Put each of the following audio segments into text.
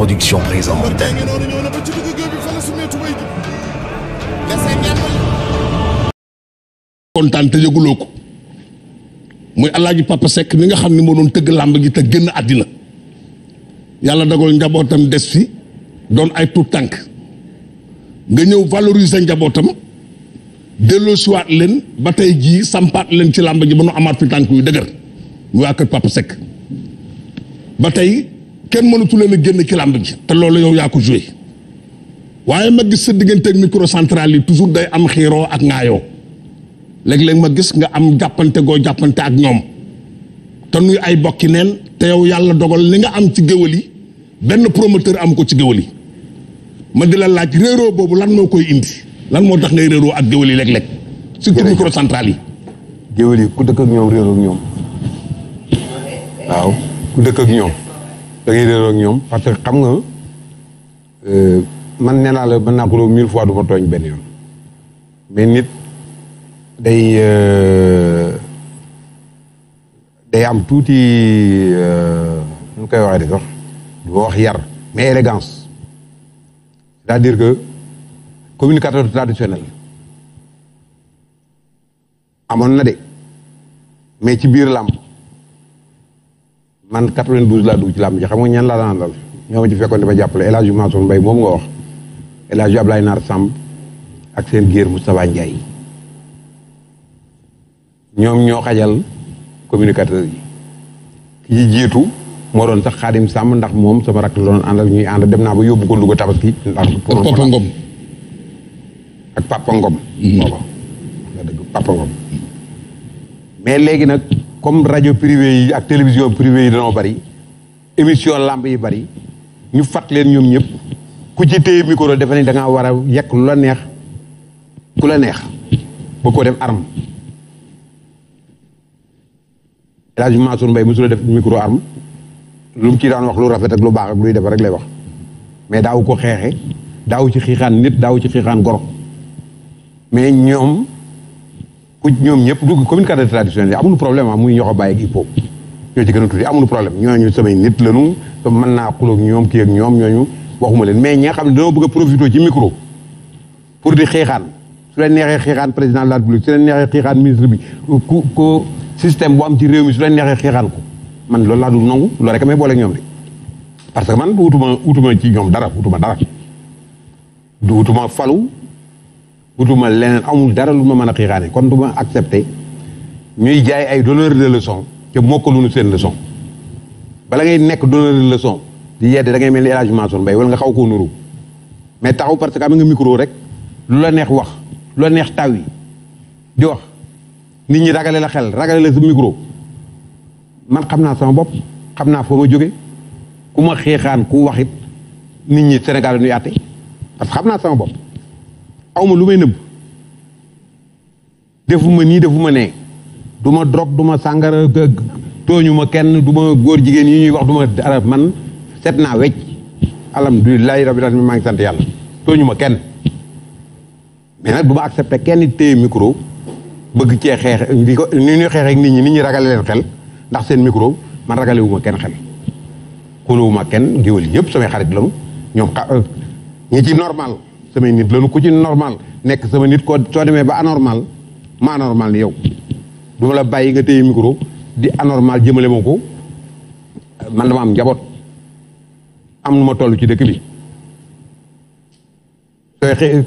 Production présente. kontaan te yëguloo ko muy Alaaji Papa Seck mi nga xam ne moo doon tëgg làmb gi te génn àddina yàlla dogal njabootam des fi doon ay tuut tànk nga ñëw valoriser njabootam delloosiwaat leen ba tey jii sampaat leen ci làmb ji ba nu amaat fi tànk yu dëgër muy waa kër Papa Seck ba tey kenn mënatu leen a génn ci làmb ji te loolu yow yaa ko joué waaye ma gis sa digganteeg microcentral yi toujours day am xiiroo ak ŋaayoo léeg-léeg ma gis nga am jàppante goo jàppante ak ñoom te nuy ay bokki neen te yow yàlla dogal li nga am ci géwël yi benn promoteur am ko ci géwël yi ma di la laaj réeroo boobu lan moo koy indi lan moo tax ngay réeroo ak géwël yi léeg-léeg surtout microcentral yi. géwël yi ku dëkk ak ñoom réeroo ak ñoom waaw ku dëkk ak ñoom da ngay réeroo ak ñoom parce que xam nga man nee naa la mën naa ko loolu 1000 fois du ma tooñ benn yoon mais nit day am tuuti nu koy waxee de sax du ma wax yar mais élégance c'est-à-dire que communicateur traditionnel amoon na de mais ci biir làmb man 92 laa dugg ci làmb ji xam nga ñan laa daan dal ñoo ma ci fekkoon dama jàppale El Hadj Mansour Mbaye moom nga wax El Hadj Ablaye Nar Samb ak seen géer Moustapha Ndiaye ñoom ñoo xajal communicateur yi ki ci jiitu moo doon sax Xaadim Samb ndax moom sama rakk la doon àndal ñuy ànd dem naa ba yóbbu ko Louga Tabaski ndax Papa Ngom ak Papa Ngom booba nga dëgg Papa Ngom mais léegi nag comme rajo privé yi ak télévision privé yi dañoo bari émission lamb yi bari ñu fat leen ñoom ñëpp ku ci téye micro defe ni da ngaa war a yekk lu la neex ku la neex ba ko def arme El Hadj Mansour Mbaye mosul def micro arme lu mu ci daan wax lu rafet ak lu baax ak luy def rek lay wax mais daaw ko xeexe daaw ci xiixaan nit daaw ci xiixaan goro mais ñoom ku ñoom ñëpp du communicateur traditionnel yi amuñu problème muy ñoxo bàyyi ak hip-hop ñoo ci gën a tuuti amuñu problème ñooñu samay nit lañu mën naa xuloog ñoom kii ak ñoom ñooñu waxuma leen mais ñi nga xam ne dañoo bëgg a profité ci micro pour di xiixaan su leen neexee xiixaan président de la République su leen neexee xiixaan ministre bi ku système bu am ci réew mi su leen neexee xiixaan ko man loolu laa dul nangu loolu rek may boole ak ñoom de parce que man wutuma ci ñoom dara wutuma falu wutuma leneen amul dara lu ma mën a xiixaane kon du ma accepté ñuy jaay ay donneur de leçon te mokkaluñu seen leçon bala ngay nekk donneur de leçon di yedde da ngay mel ni El Hadj Mansour Mbaye wala nga xaw koo nuru mais taxaw parce que am nga micro rek lu la neex wax lu la neex taw yi di wax nit ñi ragale la xel ragale la sa micro man xam naa sama bopp xam naa foo ma jóge ku ma xeexaan ku waxit nit ñi Sénégal la ñuy àtte parce que xam naa sama bopp awma lu may nëbb defuma nii defuma nee du ma drogue du ma sàngara tooñu ma kenn du ma góor jigéen yi ñuy wax du ma dara man set naa wecc alhamdulilahi rabbil alamin maa ngi sant yàlla tooñu ma kenn mais nag du ma accepté kenn téye micro bëgg cee xeex ni ñuy xeex ak nit ñi ragale leen xel ndax seen micro man ragale wu ma kenn xel xulóowu ma kenn géwél yëpp samay xarit lañu ñoom ñi ci normal samay nit lañu ku ci normal nekk sama nit ko soo demee ba anormal ma anormal ni yow du ma la bàyyi nga téye micro di anormal jëmale ma ko man dama am njaboot am nu ma toll ci dëkk bi sooy xëy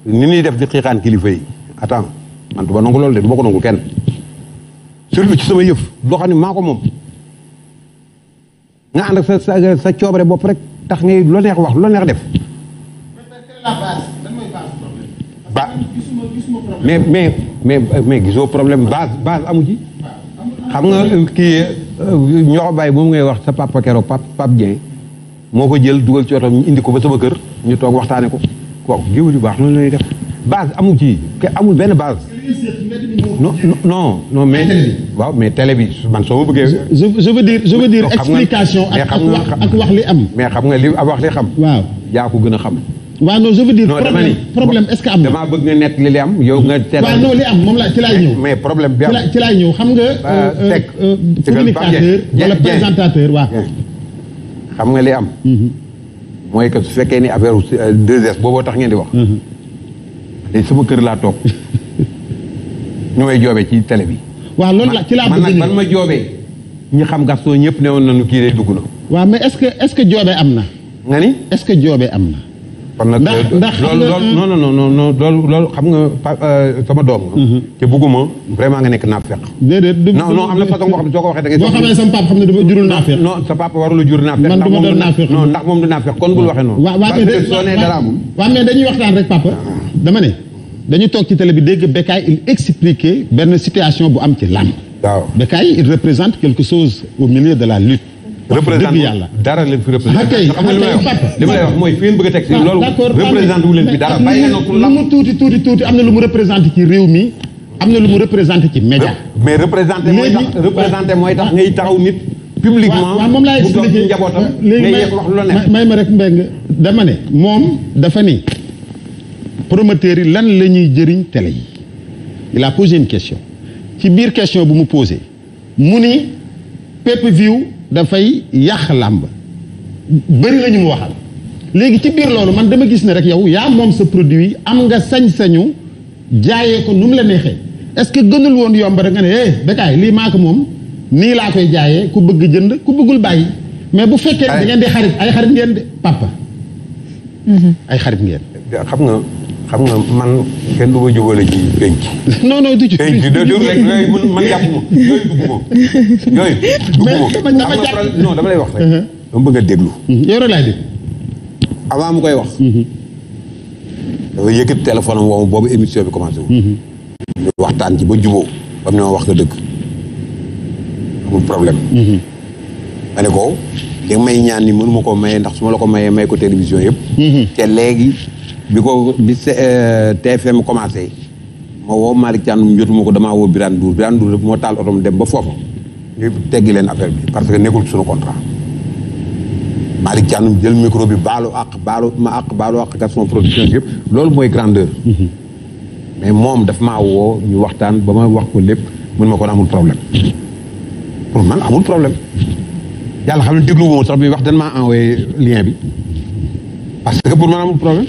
ni ñuy def di xiixaan kilifa yi attends man du ma nangu loolu de du ma ko nangu kenn surtout ci sama yëf loo xam ne maa ko moom nga ànd ak sa coobare bopp rek tax ngay lu neex wax lu neex def ba mais gisoo problème base amu ci xam nga kii ñoo bàyyi moom ngay wax sa papa keroog Pape Dieng moo ko jël dugal ci oto ñu indi ko ba sama kër ñu toog waxtaane ko kooku géwél yu baax noonu lay def base amu ci amul benn base non mais waaw mais télé bi man soo ma bëggee je veux dire explication ak wax li am mais xam nga li wax li xam waaw yaa ko gën a xam waaw non je veux dire problème est-ce que am na damaa bëgg nga nekk li am yow nga waaw non li am moom la ci laay ñëw mais problème bi am ci laay ñëw xam nga communicateur wala présentateur waaw xam nga li am mooy que su fekkee ni affaire 2S booboo tax ngeen di wax. léegi sama kër laa toog ñu may joobee ci télé bi. waaw loolu la ci laa bëgg man nag ban ma joobee ñi xam Gaston ñëpp ne woon nañu kii day dugg na. waaw mais est-ce que joobee am na. nga ni est-ce que joobee am na. kon nag ndax loolu loolu xam nga sama doom nga. te bugguma vraiment nga nekk naafeq. déedéet non am na façon boo xam ne soo ko waxee da ngay. boo xamee sama papa xam ne dafa jurul naafeq. non sa papa warula jur naafeq. man du ma doon naafeq. non ndax moom du naafeq kon bul waxee noonu. parce que soo nee dara amul. waaw mais dañuy waxtaan rek papa. dama ne dañu toog ci télé bi dégg Bécaye il expliquait benn situation bu am ci làmb. waaw Bécaye il représente quelque chose au milieu de la lutte. représente dara leen fi représenté. xam nga li ma lay wax mooy fi ngeen bëgg a teg si loolu. représenté wu leen fi dara bàyyi leen ko lu mu tuuti am na lu mu représenté ci réew mi am na lu mu représenté ci média. mais représenté mooy tax ngay taxaw nit. publiquement waaw moom laay expliqué njabootam léegi ngay wax lu la neex. may ma rek Mbengue dama ne moom dafa ni promoteurs yi lan la ñuy jëriñ télé yi il a posé une question ci biir question bu mu posé mu ni pay-per-view dafay yàq làmb bëri la ñu mu waxal léegi ci biir loolu man dama gis ne rek yow yaa moom sa produit am nga sañ-sañu jaayee ko nu mu la neexee est-ce que gënul woon yomb rek nga ne Bécaye lii maa ko moom nii laa koy jaayee ku bëgg jënd ku bëggul bàyyi mais bu fekkee da ngeen di xarit ay xarit ngeen de papa ay xarit ngeen xam nga man kenn du ma jógale ci penc. non du ci penc rek man jàpp ma yooyu dugg ma non dama lay wax rek. dama bëgg a déglu. yow rek laay déglu. avant mu koy wax. dafa yëkkati téléphone am woo boobu émission bi commencé wu. ñu waxtaan ci ba jubóo ba mu ne ma wax nga dëgg amul problème. ma ne ko li may ñaan ni mënu ma koo maye ndax su ma la ko mayee may ko télévision yëpp. te léegi. bi TFM commencé ma woo Malick Thiandoum jotuma ko damaa woo Birane Ndour moo taal otom dem ba foofu ñu teggi leen affaire bi parce que nekkul suñu contrat Malick Thiandoum jël micro bi baalu àq Gaston Production yëpp loolu mooy grandeur. mais moom daf maa woo ñu waxtaan ba ma wax ko lépp mun ma ko amul problème pour man amul problème yàlla xam ne déglu moom sax bi wax dañ maa envoyé lien bi. parce que pour man amul problème.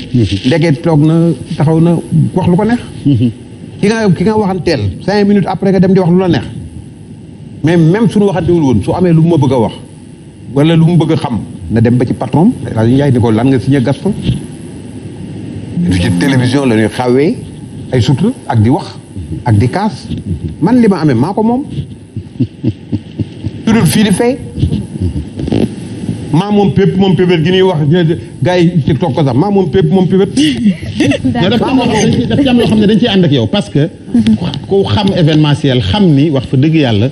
ndege toog na taxaw na wax lu ko neex. ki nga waxanteel 5 minutes après nga dem di wax lu la neex. mais même suñu waxantewul woon su amee lu mu ma bëgg a wax wala lu mu bëgg a xam na dem ba ci patron El Hadj Ndiaye ni ko lan nga signé Gaston. du ci télévision la ñuy xawee ay sutura ak di wax ak di kaas man li ma amee maa ko moom. tudul fii di fay. maa moom pépp moom pébét gi ñuy wax gars yi TikTok ko sax maa moom pépp moom pébét. dafa am loo xam ne dañ ciy ànd ak yow parce que. ku xam événementiel xam ni wax fa dëgg yàlla.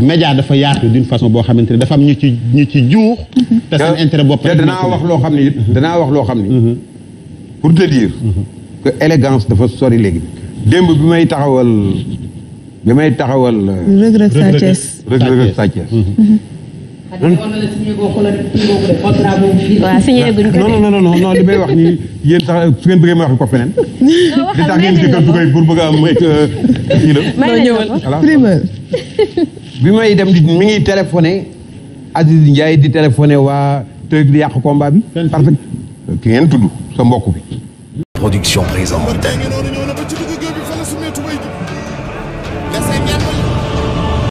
média dafa yaatu d'une façon boo xamante ne dafa am ñu ci juux. te seen intérêt bopp te danaa wax loo xam ni it danaa wax loo xam ni. pour te dire. que élégance dafa sori léegi. démb bi may taxawal. Reug Sa Thiès. waaw signé guñ ko non li may wax ni yéen sax su ngeen bëggee ma wax ko feneen. li tax ngeen jëkkal du koy pour bëgg a am kii la. primeur. bi may dem di mi ngi téléphoné Aziz Ndiaye di téléphoné waa te di yàq combat bi. parce que ki ngeen tudd sa mbokk bi. Production présente.